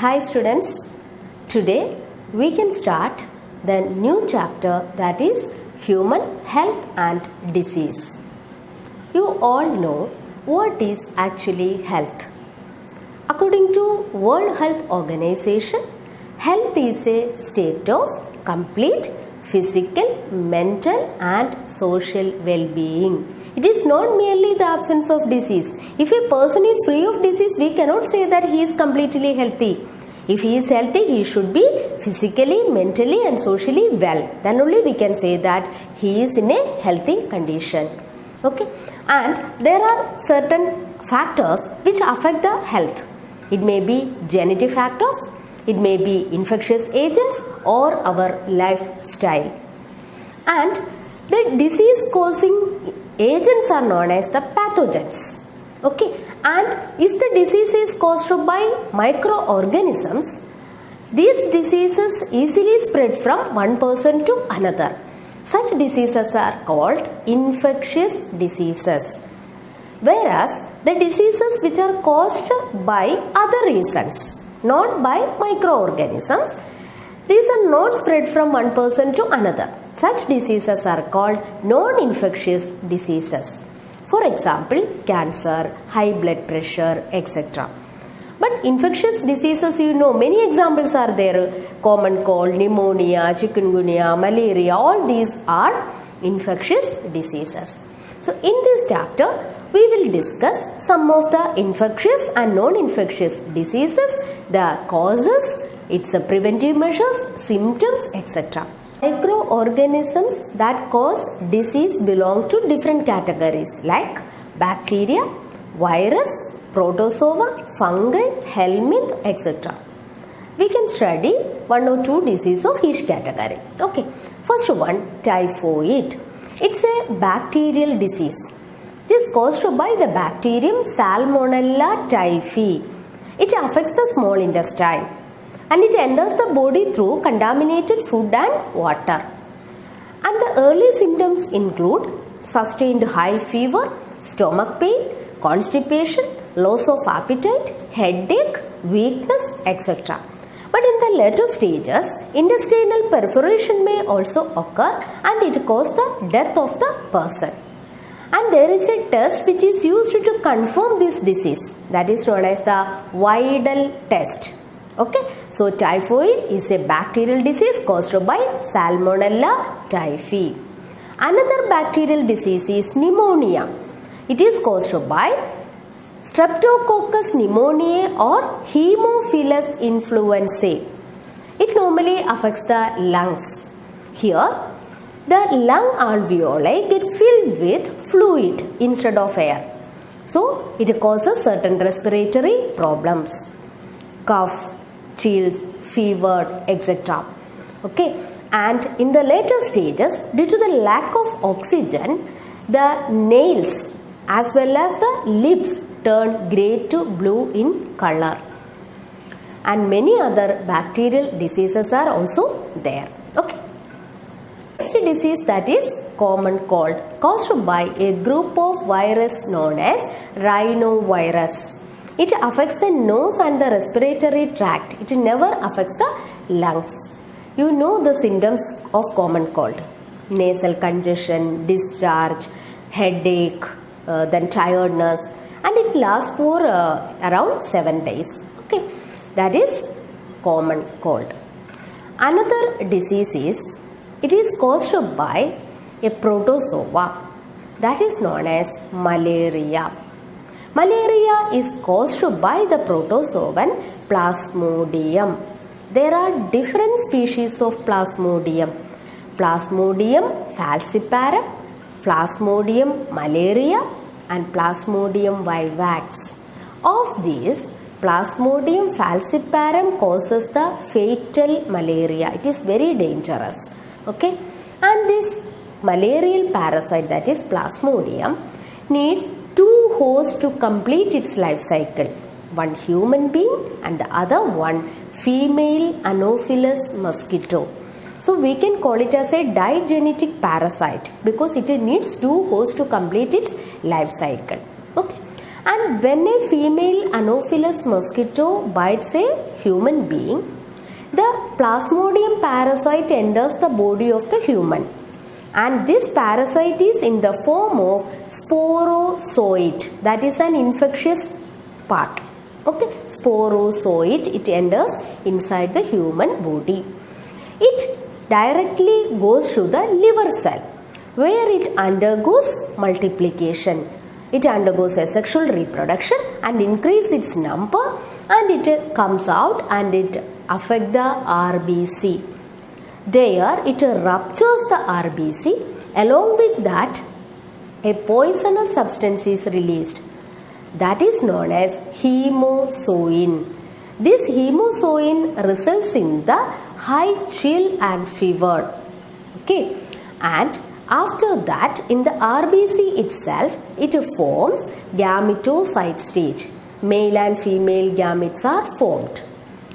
Hi students, today we can start the new chapter, that is human health and disease. You all know what is actually health. According to World Health Organization, health is a state of complete physical, mental and social well-being. It is not merely the absence of disease. If a person is free of disease, we cannot say that he is completely healthy. If he is healthy, he should be physically, mentally and socially well. Then only we can say that he is in a healthy condition. Okay? And there are certain factors which affect the health. It may be genetic factors, it may be infectious agents or our lifestyle. And the disease causing agents are known as the pathogens. Okay, and if the disease is caused by microorganisms, these diseases easily spread from one person to another. Such diseases are called infectious diseases. Whereas the diseases which are caused by other reasons, not by microorganisms, these are not spread from one person to another. Such diseases are called non-infectious diseases. For example, cancer, high blood pressure, etc. But infectious diseases, you know, many examples are there. Common cold, pneumonia, chikungunya, malaria, all these are infectious diseases. So in this chapter, we will discuss some of the infectious and non-infectious diseases, the causes, its preventive measures, symptoms, etc. Microorganisms that cause disease belong to different categories like bacteria, virus, protozoa, fungi, helminth, etc. We can study one or two diseases of each category. Okay. First one, typhoid. It's a bacterial disease. It is caused by the bacterium Salmonella typhi. It affects the small intestine and it enters the body through contaminated food and water. And the early symptoms include sustained high fever, stomach pain, constipation, loss of appetite, headache, weakness, etc. But in the later stages, intestinal perforation may also occur and it causes the death of the person. And there is a test which is used to confirm this disease, that is known as the Vidal test. Okay, so typhoid is a bacterial disease caused by Salmonella typhi. Another bacterial disease is pneumonia. It is caused by Streptococcus pneumoniae or Haemophilus influenzae. It normally affects the lungs. Here, the lung alveoli get filled with fluid instead of air. So, it causes certain respiratory problems, cough, chills, fever, etc. Okay, and in the later stages, due to the lack of oxygen, the nails as well as the lips turn grey to blue in color. And many other bacterial diseases are also there. Okay. Next disease, that is common cold, caused by a group of virus known as rhinovirus. It affects the nose and the respiratory tract. It never affects the lungs. You know the symptoms of common cold: nasal congestion, discharge, headache, then tiredness, and it lasts for around 7 days. Okay, that is common cold. Another disease is, it is caused by a protozoa, that is known as malaria. Malaria is caused by the protozoan Plasmodium. There are different species of Plasmodium: Plasmodium falciparum, Plasmodium malaria and Plasmodium vivax. Of these, Plasmodium falciparum causes the fatal malaria. It is very dangerous. Okay, and this malarial parasite, that is Plasmodium, needs two hosts to complete its life cycle. One human being and the other one female Anopheles mosquito. So we can call it as a digenetic parasite because it needs two hosts to complete its life cycle. Okay. And when a female Anopheles mosquito bites a human being, the Plasmodium parasite enters the body of the human. And this parasite is in the form of sporozoite, that is an infectious part. Okay, sporozoite, it enters inside the human body. It directly goes to the liver cell, where it undergoes multiplication. It undergoes asexual reproduction and increase its number, and it comes out and it affects the RBC. There it ruptures the RBC. Along with that, a poisonous substance is released. That is known as hemozoin. This hemozoin results in the high chill and fever. Okay, and after that, in the RBC itself, it forms gametocyte stage. Male and female gametes are formed.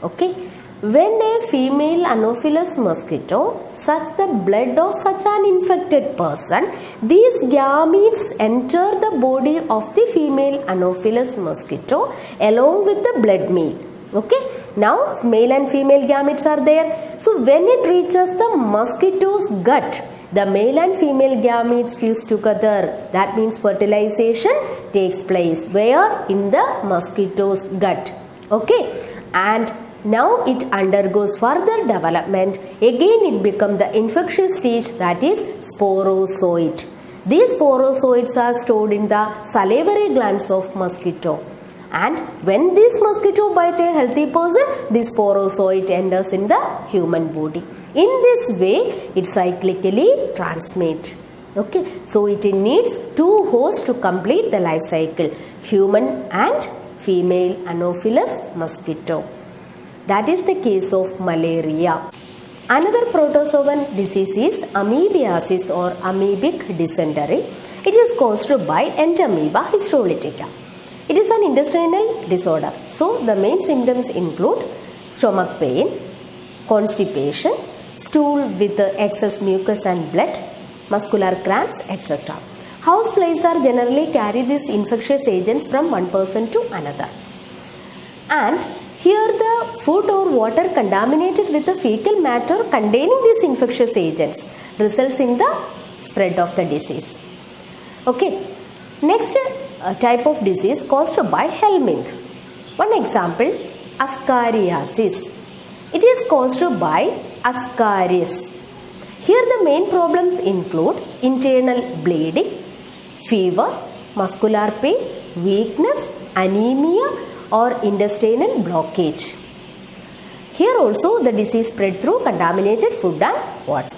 Okay, when a female Anopheles mosquito sucks the blood of such an infected person, these gametes enter the body of the female Anopheles mosquito along with the blood meal. Okay, now male and female gametes are there. So when it reaches the mosquito's gut, the male and female gametes fuse together. That means fertilization takes place. Where? In the mosquito's gut. Okay, and now it undergoes further development. Again it becomes the infectious stage, that is sporozoite. These sporozoites are stored in the salivary glands of mosquito. And when this mosquito bites a healthy person, this sporozoite enters in the human body. In this way, it cyclically transmits. Okay, so it needs two hosts to complete the life cycle, human and female Anopheles mosquito. That is the case of malaria. Another protozoan disease is amoebiasis or amoebic dysentery. It is caused by Entamoeba histolytica. It is an intestinal disorder. So the main symptoms include stomach pain, constipation, stool with excess mucus and blood, muscular cramps, etc. Houseflies are generally carry these infectious agents from one person to another. And here the food or water contaminated with the fecal matter containing these infectious agents results in the spread of the disease. Okay, next type of disease caused by helminth. One example, ascariasis. It is caused by Ascaris. Here the main problems include internal bleeding, fever, muscular pain, weakness, anemia or intestinal blockage. Here also the disease spread through contaminated food and water.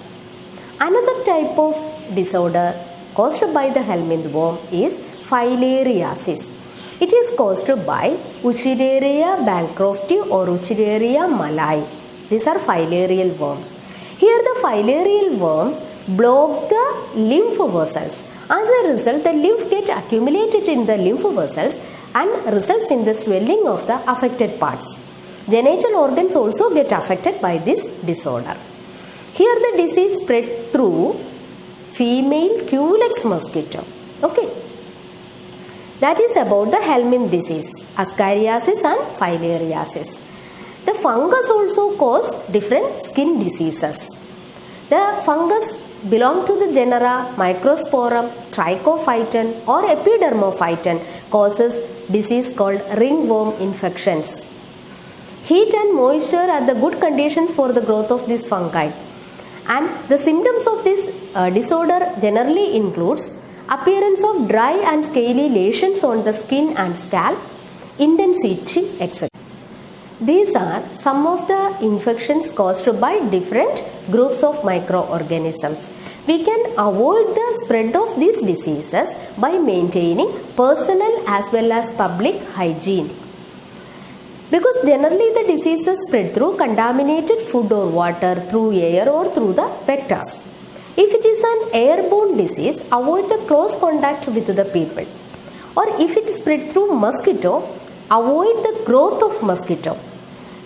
Another type of disorder caused by the helminth worm is filariasis. It is caused by Wuchereria bancrofti or Wuchereria malai. These are filarial worms. Here the filarial worms block the lymph vessels. As a result, the lymph gets accumulated in the lymph vessels and results in the swelling of the affected parts. Genital organs also get affected by this disorder. Here the disease spread through female Culex mosquito. Okay. That is about the helminth disease, ascariasis and filariasis. The fungus also cause different skin diseases. The fungus belong to the genera Microsporum, Trichophyton or Epidermophyton, causes disease called ringworm infections. Heat and moisture are the good conditions for the growth of this fungi. And the symptoms of this disorder generally includes appearance of dry and scaly lesions on the skin and scalp, intense itching, etc. These are some of the infections caused by different groups of microorganisms. We can avoid the spread of these diseases by maintaining personal as well as public hygiene. Because generally the diseases spread through contaminated food or water, through air or through the vectors. If it is an airborne disease, avoid the close contact with the people. Or if it is spread through mosquito, avoid the growth of mosquito.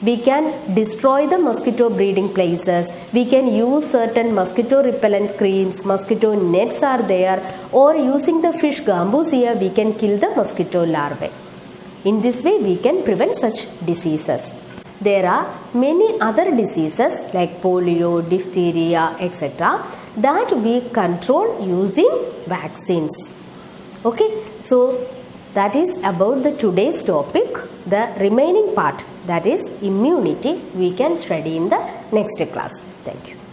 We can destroy the mosquito breeding places. We can use certain mosquito repellent creams, mosquito nets are there, or using the fish gambusia we can kill the mosquito larvae. In this way we can prevent such diseases. There are many other diseases like polio, diphtheria, etc. that we control using vaccines. Okay, so that is about the today's topic. The remaining part, that is immunity, we can study in the next class. Thank you.